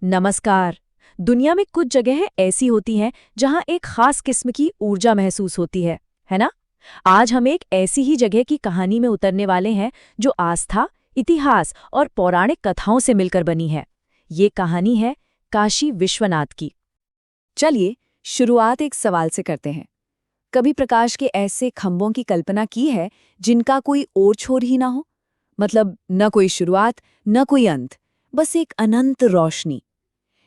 नमस्कार। दुनिया में कुछ जगहें ऐसी होती हैं जहां एक खास किस्म की ऊर्जा महसूस होती है ना? आज हम एक ऐसी ही जगह की कहानी में उतरने वाले हैं जो आस्था, इतिहास और पौराणिक कथाओं से मिलकर बनी है। ये कहानी है काशी विश्वनाथ की। चलिए शुरुआत एक सवाल से करते हैं। कभी प्रकाश के ऐसे खंभों की कल्पना की है जिनका कोई ओर छोर ही ना हो? मतलब न कोई शुरुआत न कोई अंत, बस एक अनंत रोशनी।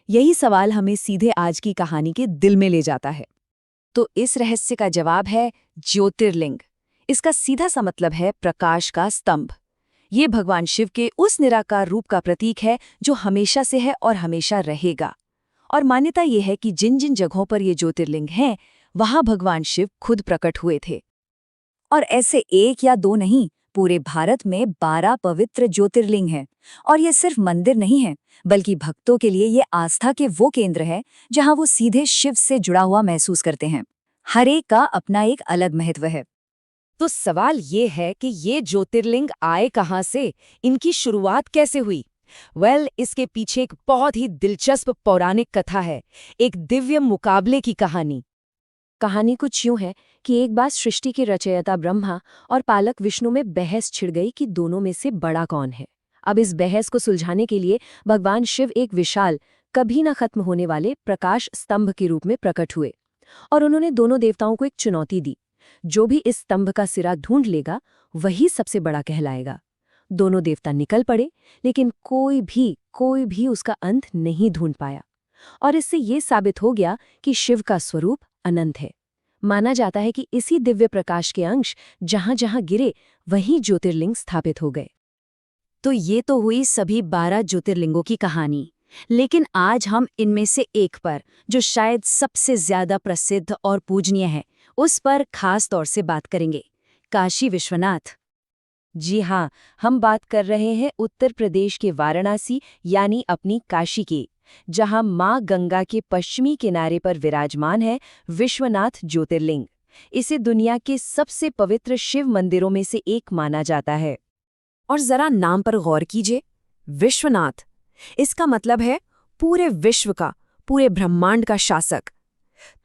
यही सवाल हमें सीधे आज की कहानी के दिल में ले जाता है। तो इस रहस्य का जवाब है ज्योतिर्लिंग। इसका सीधा सा मतलब है प्रकाश का स्तंभ। ये भगवान शिव के उस निराकार रूप का प्रतीक है जो हमेशा से है और हमेशा रहेगा। और मान्यता ये है कि जिन जिन जगहों पर ये ज्योतिर्लिंग हैं, वहां भगवान शिव खुद प्रकट हुए थे। और ऐसे एक या दो नहीं, पूरे भारत में 12 पवित्र ज्योतिर्लिंग हैं। और ये सिर्फ मंदिर नहीं है, बल्कि भक्तों के लिए ये आस्था के वो केंद्र है जहां वो सीधे शिव से जुड़ा हुआ महसूस करते हैं। हर एक का अपना एक अलग महत्व है। तो सवाल ये है कि ये ज्योतिर्लिंग आए कहाँ से, इनकी शुरुआत कैसे हुई? इसके पीछे एक बहुत ही दिलचस्प पौराणिक कथा है, एक दिव्य मुकाबले की कहानी। कहानी कुछ यूं है कि एक बार सृष्टि के रचयिता ब्रह्मा और पालक विष्णु में बहस छिड़ गई कि दोनों में से बड़ा कौन है। अब इस बहस को सुलझाने के लिए भगवान शिव एक विशाल, कभी न खत्म होने वाले प्रकाश स्तंभ के रूप में प्रकट हुए। और उन्होंने दोनों देवताओं को एक चुनौती दी, जो भी इस स्तंभ का सिरा ढूंढ लेगा वही सबसे बड़ा कहलाएगा। दोनों देवता निकल पड़े, लेकिन कोई भी उसका अंत नहीं ढूंढ पाया। और इससे ये साबित हो गया कि शिव का स्वरूप अनंत है। माना जाता है कि इसी दिव्य प्रकाश के अंश जहां जहां गिरे वहीं ज्योतिर्लिंग स्थापित हो गए। तो ये तो हुई सभी 12 ज्योतिर्लिंगों की कहानी। लेकिन आज हम इनमें से एक पर, जो शायद सबसे ज्यादा प्रसिद्ध और पूजनीय है, उस पर खास तौर से बात करेंगे, काशी विश्वनाथ। जी हाँ, हम बात कर रहे हैं उत्तर प्रदेश के वाराणसी यानी अपनी काशी की, जहां मां गंगा के पश्चिमी किनारे पर विराजमान है विश्वनाथ ज्योतिर्लिंग। इसे दुनिया के सबसे पवित्र शिव मंदिरों में से एक माना जाता है। और जरा नाम पर गौर कीजिए, विश्वनाथ। इसका मतलब है पूरे विश्व का, पूरे ब्रह्मांड का शासक।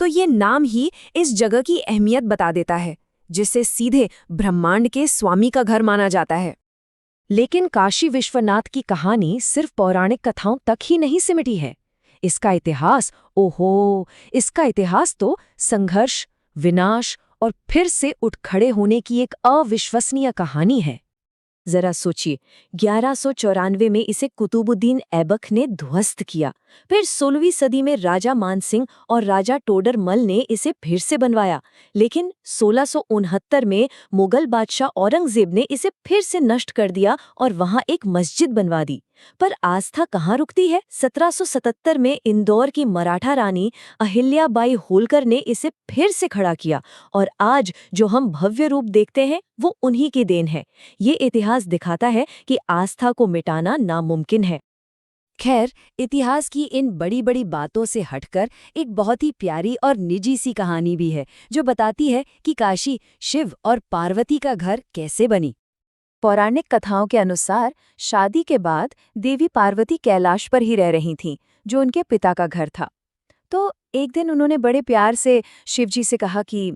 तो ये नाम ही इस जगह की अहमियत बता देता है, जिसे सीधे ब्रह्मांड के स्वामी का घर माना जाता है। लेकिन काशी विश्वनाथ की कहानी सिर्फ पौराणिक कथाओं तक ही नहीं सिमटी है। इसका इतिहास तो संघर्ष, विनाश और फिर से उठ खड़े होने की एक अविश्वसनीय कहानी है। जरा सोचिए, 1194 में इसे कुतुबुद्दीन ऐबक ने ध्वस्त किया। फिर 16वीं सदी में राजा मानसिंह और राजा टोडरमल ने इसे फिर से बनवाया। लेकिन 1669 में मुगल बादशाह औरंगजेब ने इसे फिर से नष्ट कर दिया और वहां एक मस्जिद बनवा दी। पर आस्था कहाँ रुकती है? 1777 में इंदौर की मराठा रानी अहिल्याबाई होलकर ने इसे फिर से खड़ा किया, और आज जो हम भव्य रूप देखते हैं वो उन्हीं की देन है। ये इतिहास दिखाता है कि आस्था को मिटाना नामुमकिन है। खैर, इतिहास की इन बड़ी बड़ी बातों से हटकर एक बहुत ही प्यारी और निजी सी कहानी भी है, जो बताती है कि काशी शिव और पार्वती का घर कैसे बनी। पौराणिक कथाओं के अनुसार शादी के बाद देवी पार्वती कैलाश पर ही रह रही थीं, जो उनके पिता का घर था। तो एक दिन उन्होंने बड़े प्यार से शिवजी से कहा कि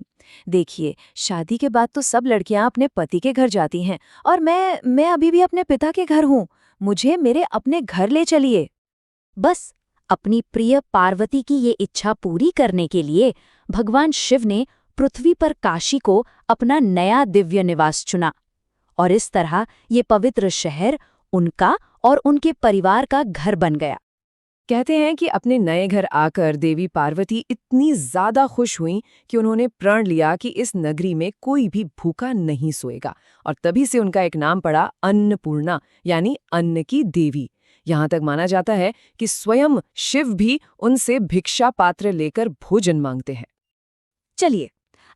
देखिए, शादी के बाद तो सब लड़कियां अपने पति के घर जाती हैं, और मैं अभी भी अपने पिता के घर हूँ। मुझे मेरे अपने घर ले चलिए। बस अपनी प्रिय पार्वती की ये इच्छा पूरी करने के लिए भगवान शिव ने पृथ्वी पर काशी को अपना नया दिव्य निवास चुना। और इस तरह ये पवित्र शहर उनका और उनके परिवार का घर बन गया। कहते हैं कि अपने नए घर आकर देवी पार्वती इतनी ज्यादा खुश हुईं कि उन्होंने प्रण लिया कि इस नगरी में कोई भी भूखा नहीं सोएगा, और तभी से उनका एक नाम पड़ा अन्नपूर्णा, यानी अन्न की देवी। यहाँ तक माना जाता है कि स्वयं शिव भी उनसे भिक्षा पात्र लेकर भोजन मांगते हैं। चलिए,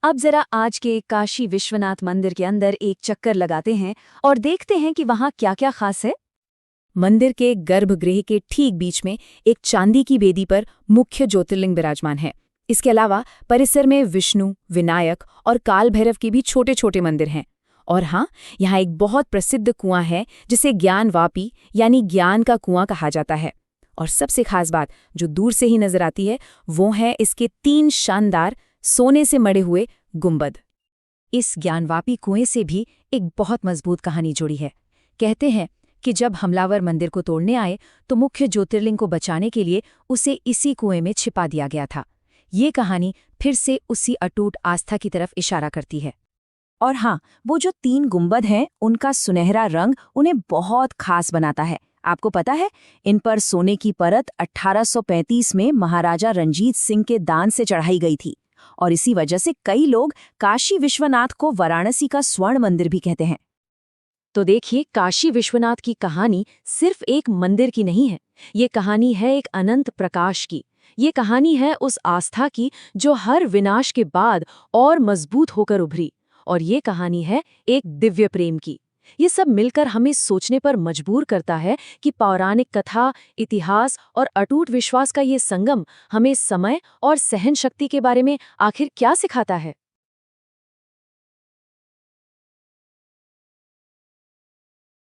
अब जरा आज के काशी विश्वनाथ मंदिर के अंदर एक चक्कर लगाते हैं और देखते हैं कि वहाँ क्या क्या खास है। मंदिर के गर्भगृह के ठीक बीच में एक चांदी की वेदी पर मुख्य ज्योतिर्लिंग विराजमान है। इसके अलावा परिसर में विष्णु, विनायक और काल भैरव के भी छोटे छोटे मंदिर हैं। और हाँ, यहाँ एक बहुत प्रसिद्ध कुआं है जिसे ज्ञान वापी यानी ज्ञान का कुआं कहा जाता है। और सबसे खास बात जो दूर से ही नजर आती है वो है इसके 3 शानदार सोने से मढ़े हुए गुंबद। इस ज्ञानवापी कुएं से भी एक बहुत मजबूत कहानी जुड़ी है। कहते हैं कि जब हमलावर मंदिर को तोड़ने आए तो मुख्य ज्योतिर्लिंग को बचाने के लिए उसे इसी कुएं में छिपा दिया गया था। ये कहानी फिर से उसी अटूट आस्था की तरफ इशारा करती है। और हाँ, वो जो 3 गुंबद हैं उनका सुनहरा रंग उन्हें बहुत खास बनाता है। आपको पता है, इन पर सोने की परत 1835 में महाराजा रंजीत सिंह के दान से चढ़ाई गई थी और इसी वजह से कई लोग काशी विश्वनाथ को वाराणसी का स्वर्ण मंदिर भी कहते हैं। तो देखिए, काशी विश्वनाथ की कहानी सिर्फ एक मंदिर की नहीं है। ये कहानी है एक अनंत प्रकाश की। ये कहानी है उस आस्था की जो हर विनाश के बाद और मजबूत होकर उभरी। और ये कहानी है एक दिव्य प्रेम की। ये सब मिलकर हमें सोचने पर मजबूर करता है कि पौराणिक कथा, इतिहास और अटूट विश्वास का ये संगम हमें समय और सहन शक्ति के बारे में आखिर क्या सिखाता है।